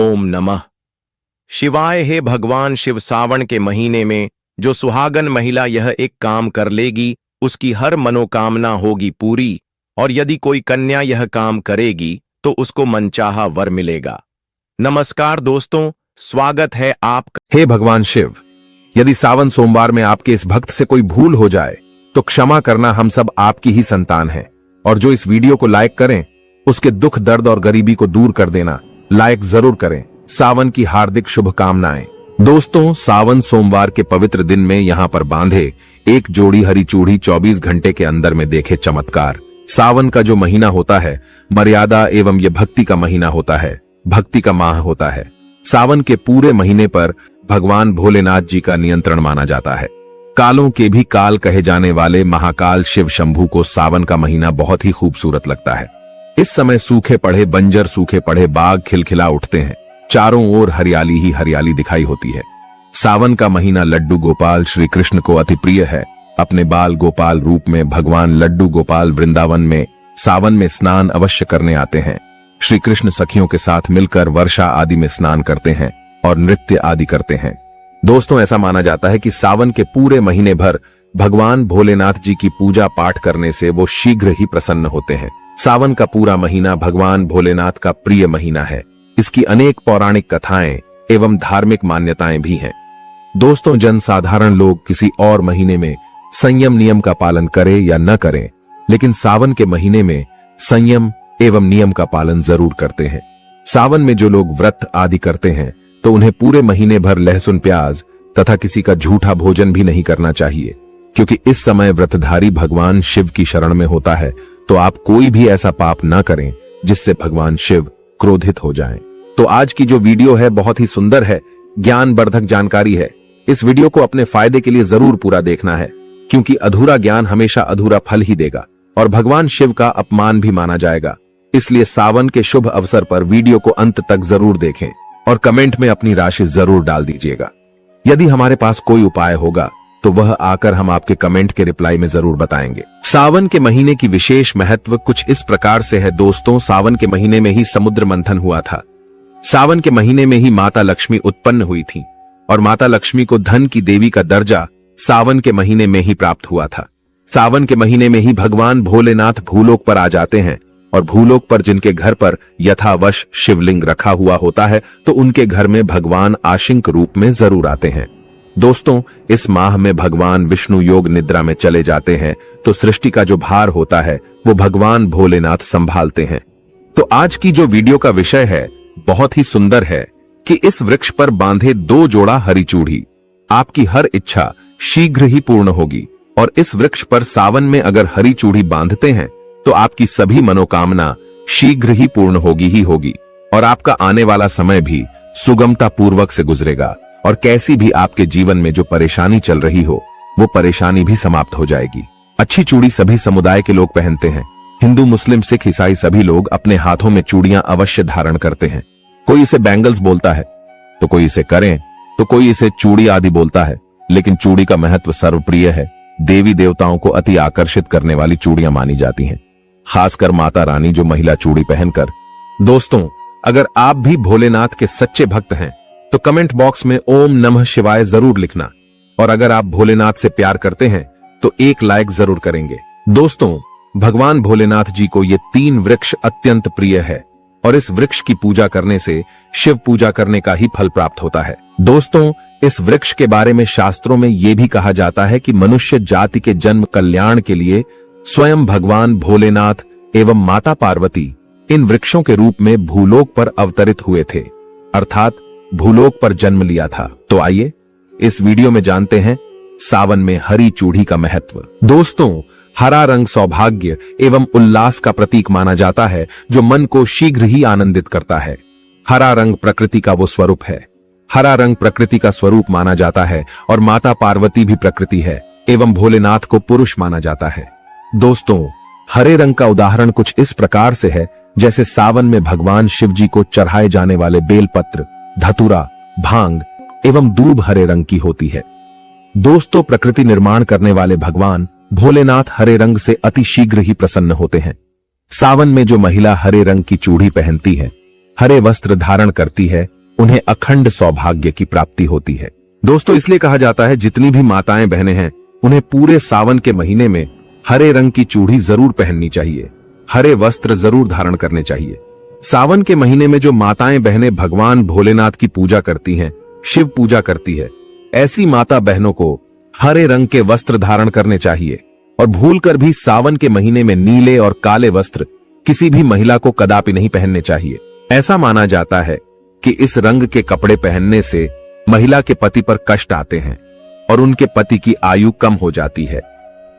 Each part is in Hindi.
ओम नमः शिवाय। हे भगवान शिव, सावन के महीने में जो सुहागन महिला यह एक काम कर लेगी उसकी हर मनोकामना होगी पूरी, और यदि कोई कन्या यह काम करेगी तो उसको मनचाहा वर मिलेगा। नमस्कार दोस्तों, स्वागत है आपका। हे भगवान शिव, यदि सावन सोमवार में आपके इस भक्त से कोई भूल हो जाए तो क्षमा करना, हम सब आपकी ही संतान हैं। और जो इस वीडियो को लाइक करें उसके दुख दर्द और गरीबी को दूर कर देना, लाइक जरूर करें। सावन की हार्दिक शुभकामनाएं। दोस्तों, सावन सोमवार के पवित्र दिन में यहाँ पर बांधे एक जोड़ी हरी चूड़ी 24 घंटे के अंदर में देखे चमत्कार। सावन का जो महीना होता है मर्यादा एवं ये भक्ति का महीना होता है, भक्ति का माह होता है। सावन के पूरे महीने पर भगवान भोलेनाथ जी का नियंत्रण माना जाता है। कालों के भी काल कहे जाने वाले महाकाल शिव शंभू को सावन का महीना बहुत ही खूबसूरत लगता है। इस समय सूखे पड़े बंजर सूखे पड़े बाग खिलखिला उठते हैं, चारों ओर हरियाली ही हरियाली दिखाई होती है। सावन का महीना लड्डू गोपाल श्री कृष्ण को अति प्रिय है। अपने बाल गोपाल रूप में भगवान लड्डू गोपाल वृंदावन में सावन में स्नान अवश्य करने आते हैं। श्री कृष्ण सखियों के साथ मिलकर वर्षा आदि में स्नान करते हैं और नृत्य आदि करते हैं। दोस्तों, ऐसा माना जाता है कि सावन के पूरे महीने भर भगवान भोलेनाथ जी की पूजा पाठ करने से वो शीघ्र ही प्रसन्न होते हैं। सावन का पूरा महीना भगवान भोलेनाथ का प्रिय महीना है। इसकी अनेक पौराणिक कथाएं एवं धार्मिक मान्यताएं भी हैं। दोस्तों, जनसाधारण लोग किसी और महीने में संयम नियम का पालन करें या न करें, लेकिन सावन के महीने में संयम एवं नियम का पालन जरूर करते हैं। सावन में जो लोग व्रत आदि करते हैं तो उन्हें पूरे महीने भर लहसुन प्याज तथा किसी का झूठा भोजन भी नहीं करना चाहिए, क्योंकि इस समय व्रतधारी भगवान शिव की शरण में होता है। तो आप कोई भी ऐसा पाप न करें जिससे भगवान शिव क्रोधित हो जाएं। तो आज की जो वीडियो है बहुत ही सुंदर है, ज्ञानवर्धक जानकारी है। इस वीडियो को अपने फायदे के लिए जरूर पूरा देखना है, क्योंकि अधूरा ज्ञान हमेशा अधूरा फल ही देगा और भगवान शिव का अपमान भी माना जाएगा। इसलिए सावन के शुभ अवसर पर वीडियो को अंत तक जरूर देखें और कमेंट में अपनी राशि जरूर डाल दीजिएगा। यदि हमारे पास कोई उपाय होगा तो वह आकर हम आपके कमेंट के रिप्लाई में जरूर बताएंगे। सावन के महीने की विशेष महत्व कुछ इस प्रकार से है। दोस्तों, सावन के महीने में ही समुद्र मंथन हुआ था। सावन के महीने में ही माता लक्ष्मी उत्पन्न हुई थी और माता लक्ष्मी को धन की देवी का दर्जा सावन के महीने में ही प्राप्त हुआ था। सावन के महीने में ही भगवान भोलेनाथ भूलोक पर आ जाते हैं और भूलोक पर जिनके घर पर यथावश शिवलिंग रखा हुआ होता है तो उनके घर में भगवान आशिंक रूप में जरूर आते हैं। दोस्तों, इस माह में भगवान विष्णु योग निद्रा में चले जाते हैं तो सृष्टि का जो भार होता है वो भगवान भोलेनाथ संभालते हैं। तो आज की जो वीडियो का विषय है बहुत ही सुंदर है कि इस वृक्ष पर बांधे 2 जोड़ा हरी चूड़ी, आपकी हर इच्छा शीघ्र ही पूर्ण होगी। और इस वृक्ष पर सावन में अगर हरी चूड़ी बांधते हैं तो आपकी सभी मनोकामना शीघ्र ही पूर्ण होगी ही होगी और आपका आने वाला समय भी सुगमता पूर्वक से गुजरेगा और कैसी भी आपके जीवन में जो परेशानी चल रही हो वो परेशानी भी समाप्त हो जाएगी। अच्छी चूड़ी सभी समुदाय के लोग पहनते हैं। हिंदू, मुस्लिम, सिख, ईसाई सभी लोग अपने हाथों में चूड़ियां अवश्य धारण करते हैं। कोई इसे बैंगल्स बोलता है तो कोई इसे करें तो कोई इसे चूड़ी आदि बोलता है, लेकिन चूड़ी का महत्व सर्वप्रिय है। देवी देवताओं को अति आकर्षित करने वाली चूड़ियां मानी जाती हैं, खासकर माता रानी जो महिला चूड़ी पहनकर। दोस्तों, अगर आप भी भोलेनाथ के सच्चे भक्त हैं तो कमेंट बॉक्स में ओम नमः शिवाय जरूर लिखना, और अगर आप भोलेनाथ से प्यार करते हैं तो एक लाइक जरूर करेंगे। दोस्तों, भगवान भोलेनाथ जी को ये 3 वृक्ष अत्यंत प्रिय है और इस वृक्ष की पूजा करने से शिव पूजा करने का ही फल प्राप्त होता है। दोस्तों, इस वृक्ष के बारे में शास्त्रों में यह भी कहा जाता है कि मनुष्य जाति के जन्म कल्याण के लिए स्वयं भगवान भोलेनाथ एवं माता पार्वती इन वृक्षों के रूप में भूलोक पर अवतरित हुए थे, अर्थात भूलोक पर जन्म लिया था। तो आइए इस वीडियो में जानते हैं सावन में हरी चूड़ी का महत्व। दोस्तों, हरा रंग सौभाग्य एवं उल्लास का प्रतीक माना जाता है जो मन को शीघ्र ही आनंदित करता है। हरा रंग प्रकृति का वो स्वरूप है। हरा रंग प्रकृति का स्वरूप माना जाता है और माता पार्वती भी प्रकृति है एवं भोलेनाथ को पुरुष माना जाता है। दोस्तों, हरे रंग का उदाहरण कुछ इस प्रकार से है जैसे सावन में भगवान शिव जी को चढ़ाए जाने वाले बेलपत्र, धतूरा, भांग एवं दूब हरे रंग की होती है। दोस्तों, प्रकृति निर्माण करने वाले भगवान भोलेनाथ हरे रंग से अति शीघ्र ही प्रसन्न होते हैं। सावन में जो महिला हरे रंग की चूड़ी पहनती है, हरे वस्त्र धारण करती है उन्हें अखंड सौभाग्य की प्राप्ति होती है। दोस्तों, इसलिए कहा जाता है जितनी भी माताएं बहनें हैं उन्हें पूरे सावन के महीने में हरे रंग की चूड़ी जरूर पहननी चाहिए, हरे वस्त्र जरूर धारण करने चाहिए। सावन के महीने में जो माताएं बहनें भगवान भोलेनाथ की पूजा करती हैं, शिव पूजा करती है, ऐसी माता बहनों को हरे रंग के वस्त्र धारण करने चाहिए और भूलकर भी सावन के महीने में नीले और काले वस्त्र किसी भी महिला को कदापि नहीं पहनने चाहिए। ऐसा माना जाता है कि इस रंग के कपड़े पहनने से महिला के पति पर कष्ट आते हैं और उनके पति की आयु कम हो जाती है।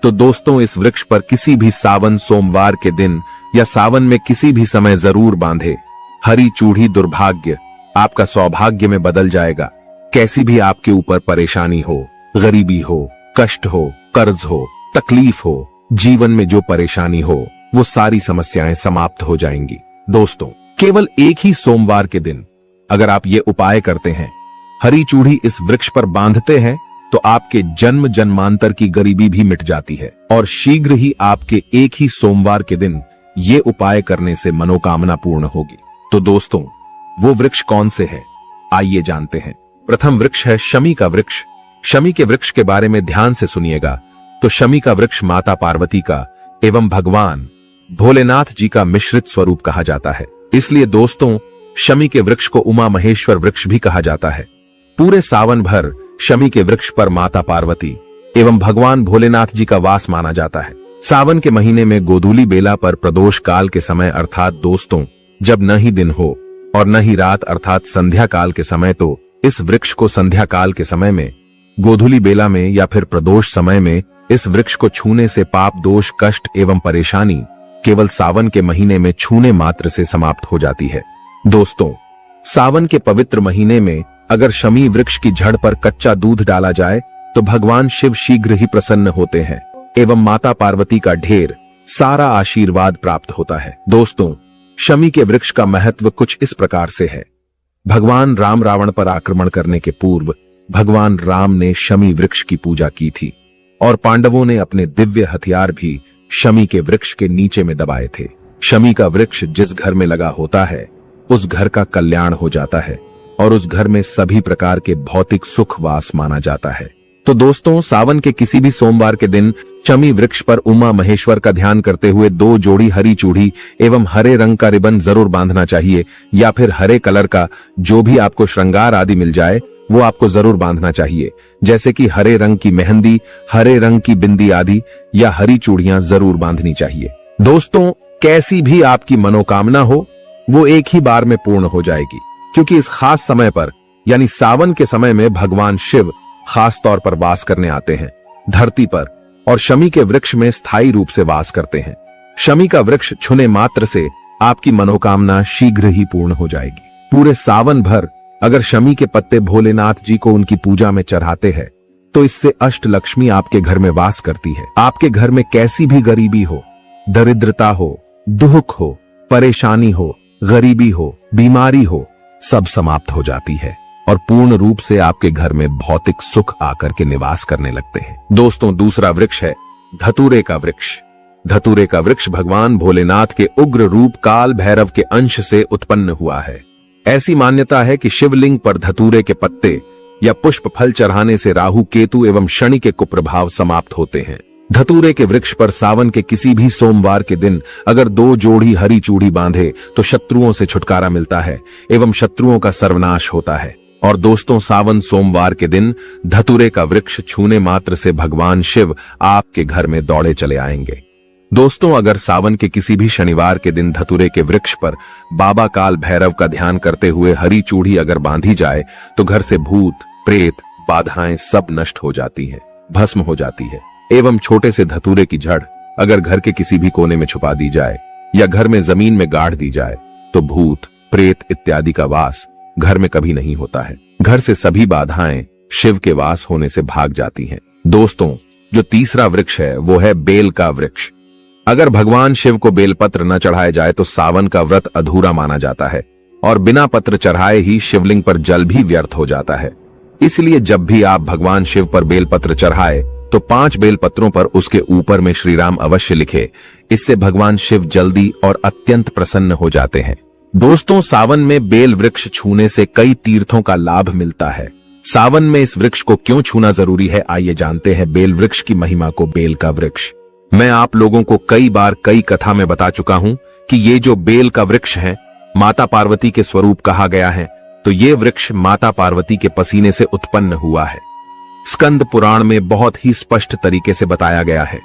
तो दोस्तों, इस वृक्ष पर किसी भी सावन सोमवार के दिन या सावन में किसी भी समय जरूर बांधे। हरी चूड़ी दुर्भाग्य आपका सौभाग्य में बदल जाएगा। कैसी भी आपके ऊपर परेशानी हो, गरीबी हो, कष्ट हो, कर्ज हो, तकलीफ हो, जीवन में जो परेशानी हो, वो सारी समस्याएं समाप्त हो जाएंगी। दोस्तों, केवल एक ही सोमवार के दिन अगर आप ये उपाय करते हैं, हरी चूड़ी इस वृक्ष पर बांधते हैं, तो आपके जन्म जन्मांतर की गरीबी भी मिट जाती है और शीघ्र ही आपके एक ही सोमवार के दिन ये उपाय करने से मनोकामना पूर्ण होगी। तो दोस्तों, वो वृक्ष कौन से है, आइए जानते हैं। प्रथम वृक्ष है शमी का वृक्ष। शमी के वृक्ष के बारे में ध्यान से सुनिएगा। तो शमी का वृक्ष माता पार्वती का एवं भगवान भोलेनाथ जी का मिश्रित स्वरूप कहा जाता है। इसलिए दोस्तों, शमी के वृक्ष को उमा महेश्वर वृक्ष भी कहा जाता है। पूरे सावन भर शमी के वृक्ष पर माता पार्वती एवं भगवान भोलेनाथ जी का वास माना जाता है। सावन के महीने में गोधूली बेला पर प्रदोष काल के समय अर्थात दोस्तों जब न ही दिन हो और न ही रात अर्थात संध्या काल के समय, तो इस वृक्ष को संध्या काल के समय में, गोधूली बेला में या फिर प्रदोष समय में इस वृक्ष को छूने से पाप दोष कष्ट एवं परेशानी केवल सावन के महीने में छूने मात्र से समाप्त हो जाती है। दोस्तों, सावन के पवित्र महीने में अगर शमी वृक्ष की जड़ पर कच्चा दूध डाला जाए तो भगवान शिव शीघ्र ही प्रसन्न होते हैं एवं माता पार्वती का ढेर सारा आशीर्वाद प्राप्त होता है। दोस्तों, शमी के वृक्ष का महत्व कुछ इस प्रकार से है। भगवान राम रावण पर आक्रमण करने के पूर्व भगवान राम ने शमी वृक्ष की पूजा की थी और पांडवों ने अपने दिव्य हथियार भी शमी के वृक्ष के नीचे में दबाए थे। शमी का वृक्ष जिस घर में लगा होता है उस घर का कल्याण हो जाता है और उस घर में सभी प्रकार के भौतिक सुख वास माना जाता है। तो दोस्तों, सावन के किसी भी सोमवार के दिन शमी वृक्ष पर उमा महेश्वर का ध्यान करते हुए 2 जोड़ी हरी चूड़ी एवं हरे रंग का रिबन जरूर बांधना चाहिए, या फिर हरे कलर का जो भी आपको श्रृंगार आदि मिल जाए वो आपको जरूर बांधना चाहिए, जैसे कि हरे रंग की मेहंदी, हरे रंग की बिंदी आदि या हरी चूड़ियां जरूर बांधनी चाहिए। दोस्तों, कैसी भी आपकी मनोकामना हो वो एक ही बार में पूर्ण हो जाएगी, क्योंकि इस खास समय पर यानी सावन के समय में भगवान शिव खास तौर पर वास करने आते हैं धरती पर और शमी के वृक्ष में स्थायी रूप से वास करते हैं। शमी का वृक्ष छूने मात्र से आपकी मनोकामना शीघ्र ही पूर्ण हो जाएगी। पूरे सावन भर अगर शमी के पत्ते भोलेनाथ जी को उनकी पूजा में चढ़ाते हैं तो इससे अष्ट लक्ष्मी आपके घर में वास करती है। आपके घर में कैसी भी गरीबी हो, दरिद्रता हो, दुख हो, परेशानी हो, गरीबी हो, बीमारी हो, सब समाप्त हो जाती है और पूर्ण रूप से आपके घर में भौतिक सुख आकर के निवास करने लगते हैं। दोस्तों, दूसरा वृक्ष है धतूरे का वृक्ष। धतूरे का वृक्ष भगवान भोलेनाथ के उग्र रूप काल भैरव के अंश से उत्पन्न हुआ है। ऐसी मान्यता है कि शिवलिंग पर धतूरे के पत्ते या पुष्प फल चढ़ाने से राहु केतु एवं शनि के कुप्रभाव समाप्त होते हैं। धतूरे के वृक्ष पर सावन के किसी भी सोमवार के दिन अगर 2 जोड़ी हरी चूड़ी बांधे तो शत्रुओं से छुटकारा मिलता है एवं शत्रुओं का सर्वनाश होता है। और दोस्तों, सावन सोमवार के दिन धतूरे का वृक्ष छूने मात्र से भगवान शिव आपके घर में दौड़े चले आएंगे। दोस्तों, अगर सावन के किसी भी शनिवार के दिन धतूरे के वृक्ष पर बाबा काल भैरव का ध्यान करते हुए हरी चूड़ी अगर बांधी जाए तो घर से भूत प्रेत बाधाएं सब नष्ट हो जाती हैं, भस्म हो जाती है। एवं छोटे से धतूरे की जड़ अगर घर के किसी भी कोने में छुपा दी जाए या घर में जमीन में गाड़ दी जाए तो भूत प्रेत इत्यादि का वास घर में कभी नहीं होता है। घर से सभी बाधाएं शिव के वास होने से भाग जाती हैं। दोस्तों, जो तीसरा वृक्ष है वो है बेल का वृक्ष। अगर भगवान शिव को बेलपत्र न चढ़ाए जाए तो सावन का व्रत अधूरा माना जाता है और बिना पत्र चढ़ाए ही शिवलिंग पर जल भी व्यर्थ हो जाता है। इसलिए जब भी आप भगवान शिव पर बेलपत्र चढ़ाए तो 5 बेलपत्रों पर उसके ऊपर में श्री राम अवश्य लिखे। इससे भगवान शिव जल्दी और अत्यंत प्रसन्न हो जाते हैं। दोस्तों, सावन में बेल वृक्ष छूने से कई तीर्थों का लाभ मिलता है। सावन में इस वृक्ष को क्यों छूना जरूरी है, आइए जानते हैं बेल वृक्ष की महिमा को। बेल का वृक्ष, मैं आप लोगों को कई बार कई कथा में बता चुका हूं कि ये जो बेल का वृक्ष है माता पार्वती के स्वरूप कहा गया है। तो ये वृक्ष माता पार्वती के पसीने से उत्पन्न हुआ है। स्कंद पुराण में बहुत ही स्पष्ट तरीके से बताया गया है।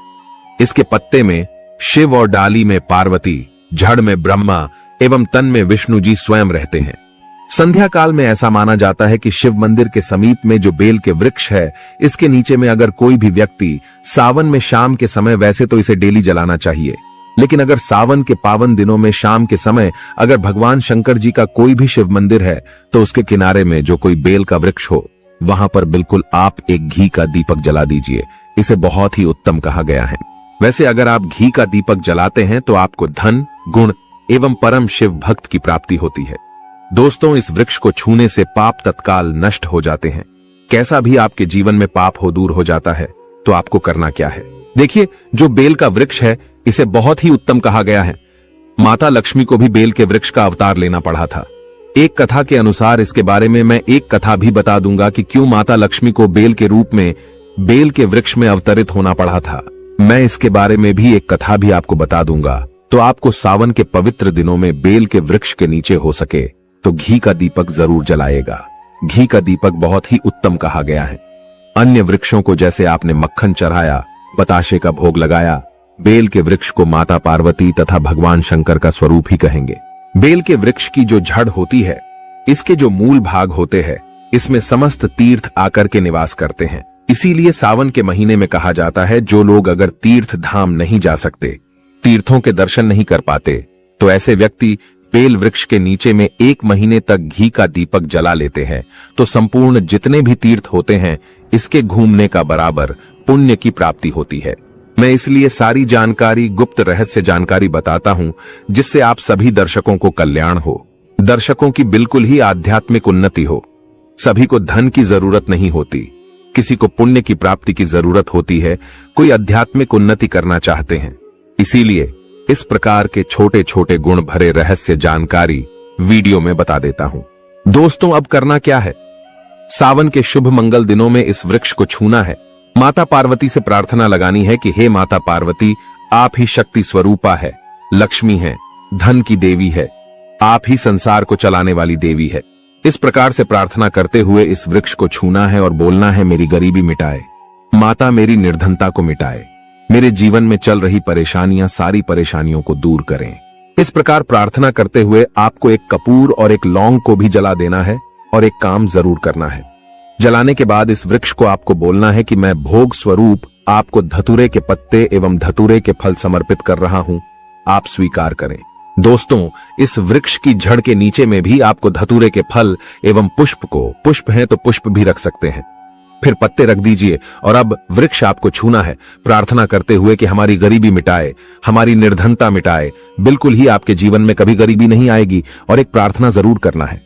इसके पत्ते में शिव और डाली में पार्वती, जड़ में ब्रह्मा एवं तन में विष्णु जी स्वयं रहते हैं। संध्या काल में ऐसा माना जाता है कि शिव मंदिर के समीप में जो बेल के वृक्ष है, इसके नीचे में अगर कोई भी व्यक्ति सावन में शाम के समय, वैसे तो इसे डेली जलाना चाहिए, लेकिन अगर सावन के पावन दिनों में शाम के समय अगर भगवान शंकर जी का कोई भी शिव मंदिर है तो उसके किनारे में जो कोई बेल का वृक्ष हो, वहां पर बिल्कुल आप एक घी का दीपक जला दीजिए। इसे बहुत ही उत्तम कहा गया है। वैसे अगर आप घी का दीपक जलाते हैं तो आपको धन, गुण एवं परम शिव भक्त की प्राप्ति होती है। दोस्तों, इस वृक्ष को छूने से पाप तत्काल नष्ट हो जाते हैं। कैसा भी आपके जीवन में पाप हो, दूर हो जाता है। तो आपको करना क्या है, देखिए, जो बेल का वृक्ष है इसे बहुत ही उत्तम कहा गया है। माता लक्ष्मी को भी बेल के वृक्ष का अवतार लेना पड़ा था। एक कथा के अनुसार, इसके बारे में मैं एक कथा भी बता दूंगा कि क्यों माता लक्ष्मी को बेल के रूप में बेल के वृक्ष में अवतरित होना पड़ा था। मैं इसके बारे में भी एक कथा भी आपको बता दूंगा। तो आपको सावन के पवित्र दिनों में बेल के वृक्ष के नीचे हो सके तो घी का दीपक जरूर जलाएगा। घी का दीपक बहुत ही उत्तम कहा गया है। अन्य वृक्षों को जैसे आपने मक्खन चढ़ाया, बताशे का भोग लगाया, बेल के वृक्ष को माता पार्वती तथा भगवान शंकर का स्वरूप ही कहेंगे। बेल के वृक्ष की जो जड़ होती है, इसके जो मूल भाग होते हैं, इसमें समस्त तीर्थ आकर के निवास करते हैं। इसीलिए सावन के महीने में कहा जाता है, जो लोग अगर तीर्थ धाम नहीं जा सकते, तीर्थों के दर्शन नहीं कर पाते, तो ऐसे व्यक्ति बेल वृक्ष के नीचे में 1 महीने तक घी का दीपक जला लेते हैं तो संपूर्ण जितने भी तीर्थ होते हैं, इसके घूमने का बराबर पुण्य की प्राप्ति होती है। मैं इसलिए सारी जानकारी, गुप्त रहस्य जानकारी बताता हूं, जिससे आप सभी दर्शकों को कल्याण हो, दर्शकों की बिल्कुल ही आध्यात्मिक उन्नति हो। सभी को धन की जरूरत नहीं होती, किसी को पुण्य की प्राप्ति की जरूरत होती है। कोई आध्यात्मिक उन्नति करना चाहते हैं। इसीलिए इस प्रकार के छोटे छोटे गुण भरे रहस्य जानकारी वीडियो में बता देता हूं। दोस्तों, अब करना क्या है, सावन के शुभ मंगल दिनों में इस वृक्ष को छूना है। माता पार्वती से प्रार्थना लगानी है कि हे माता पार्वती, आप ही शक्ति स्वरूपा है, लक्ष्मी है, धन की देवी है, आप ही संसार को चलाने वाली देवी है। इस प्रकार से प्रार्थना करते हुए इस वृक्ष को छूना है और बोलना है, मेरी गरीबी मिटाए माता, मेरी निर्धनता को मिटाए, मेरे जीवन में चल रही परेशानियां, सारी परेशानियों को दूर करें। इस प्रकार प्रार्थना करते हुए आपको एक कपूर और एक लौंग को भी जला देना है और एक काम जरूर करना है। जलाने के बाद इस वृक्ष को आपको बोलना है कि मैं भोग स्वरूप आपको धतूरे के पत्ते एवं धतूरे के फल समर्पित कर रहा हूं, आप स्वीकार करें। दोस्तों, इस वृक्ष की जड़ के नीचे में भी आपको धतूरे के फल एवं पुष्प है तो पुष्प भी रख सकते हैं, फिर पत्ते रख दीजिए। और अब वृक्ष आपको छूना है, प्रार्थना करते हुए कि हमारी गरीबी मिटाए, हमारी निर्धनता मिटाए, बिल्कुल ही आपके जीवन में कभी गरीबी नहीं आएगी। और एक प्रार्थना जरूर करना है,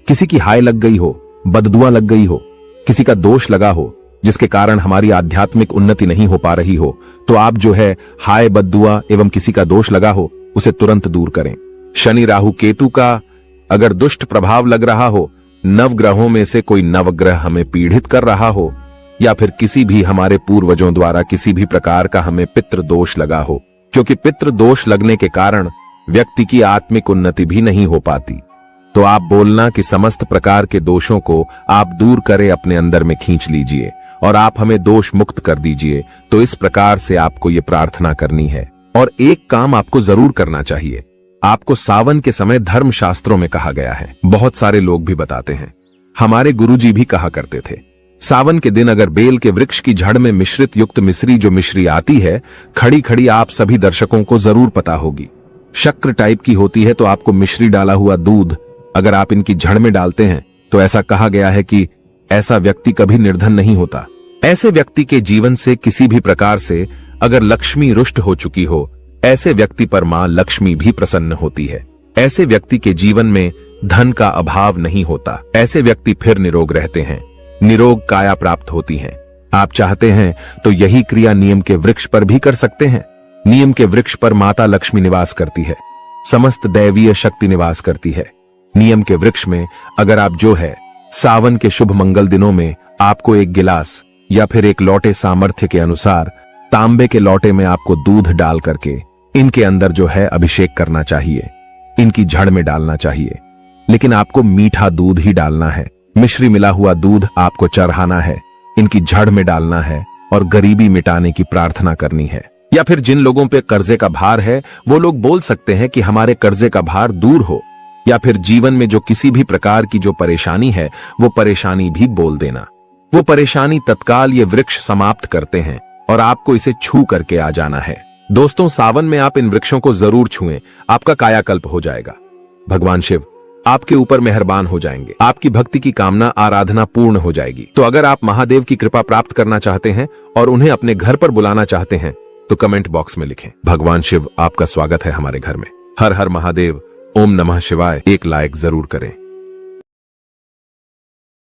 किसी की हाय लग गई हो, बददुआ लग गई हो, किसी का दोष लगा हो, जिसके कारण हमारी आध्यात्मिक उन्नति नहीं हो पा रही हो, तो आप जो है हाय, बददुआ एवं किसी का दोष लगा हो, उसे तुरंत दूर करें। शनि, राहु, केतु का अगर दुष्ट प्रभाव लग रहा हो, नवग्रहों में से कोई नवग्रह हमें पीड़ित कर रहा हो, या फिर किसी भी हमारे पूर्वजों द्वारा किसी भी प्रकार का हमें पितृ दोष लगा हो, क्योंकि पितृ दोष लगने के कारण व्यक्ति की आत्मिक उन्नति भी नहीं हो पाती, तो आप बोलना कि समस्त प्रकार के दोषों को आप दूर करें, अपने अंदर में खींच लीजिए और आप हमें दोष मुक्त कर दीजिए। तो इस प्रकार से आपको ये प्रार्थना करनी है। और एक काम आपको जरूर करना चाहिए, आपको सावन के समय धर्म शास्त्रों में कहा गया है, बहुत सारे लोग भी बताते हैं, हमारे गुरुजी भी कहा करते थे, सावन के दिन अगर बेल के वृक्ष की जड़ में मिश्रित युक्त मिश्री, जो मिश्री आती है खड़ी खड़ी, आप सभी दर्शकों को जरूर पता होगी, शक्कर टाइप की होती है, तो आपको मिश्री डाला हुआ दूध अगर आप इनकी जड़ में डालते हैं तो ऐसा कहा गया है कि ऐसा व्यक्ति कभी निर्धन नहीं होता। ऐसे व्यक्ति के जीवन से किसी भी प्रकार से अगर लक्ष्मी रुष्ट हो चुकी हो, ऐसे व्यक्ति पर मां लक्ष्मी भी प्रसन्न होती है। ऐसे व्यक्ति के जीवन में धन का अभाव नहीं होता। ऐसे व्यक्ति फिर निरोग रहते हैं, निरोग काया प्राप्त होती है। आप चाहते हैं तो यही क्रिया नियम के वृक्ष पर भी कर सकते हैं। नियम के वृक्ष पर माता लक्ष्मी निवास करती है। समस्त दैवीय शक्ति निवास करती है। नियम के वृक्ष में अगर आप जो है सावन के शुभ मंगल दिनों में आपको एक गिलास या फिर एक लोटे सामर्थ्य के अनुसार तांबे के लोटे में आपको दूध डाल करके इनके अंदर जो है अभिषेक करना चाहिए, इनकी जड़ में डालना चाहिए। लेकिन आपको मीठा दूध ही डालना है, मिश्री मिला हुआ दूध आपको चढ़ाना है, इनकी जड़ में डालना है और गरीबी मिटाने की प्रार्थना करनी है। या फिर जिन लोगों पे कर्जे का भार है वो लोग बोल सकते हैं कि हमारे कर्जे का भार दूर हो, या फिर जीवन में जो किसी भी प्रकार की जो परेशानी है वो परेशानी भी बोल देना। वो परेशानी तत्काल ये वृक्ष समाप्त करते हैं और आपको इसे छू करके आ जाना है। दोस्तों, सावन में आप इन वृक्षों को जरूर छुएं, आपका कायाकल्प हो जाएगा। भगवान शिव आपके ऊपर मेहरबान हो जाएंगे, आपकी भक्ति की कामना आराधना पूर्ण हो जाएगी। तो अगर आप महादेव की कृपा प्राप्त करना चाहते हैं और उन्हें अपने घर पर बुलाना चाहते हैं तो कमेंट बॉक्स में लिखें, भगवान शिव आपका स्वागत है हमारे घर में। हर हर महादेव, ओम नमः शिवाय एक लाइक जरूर करें।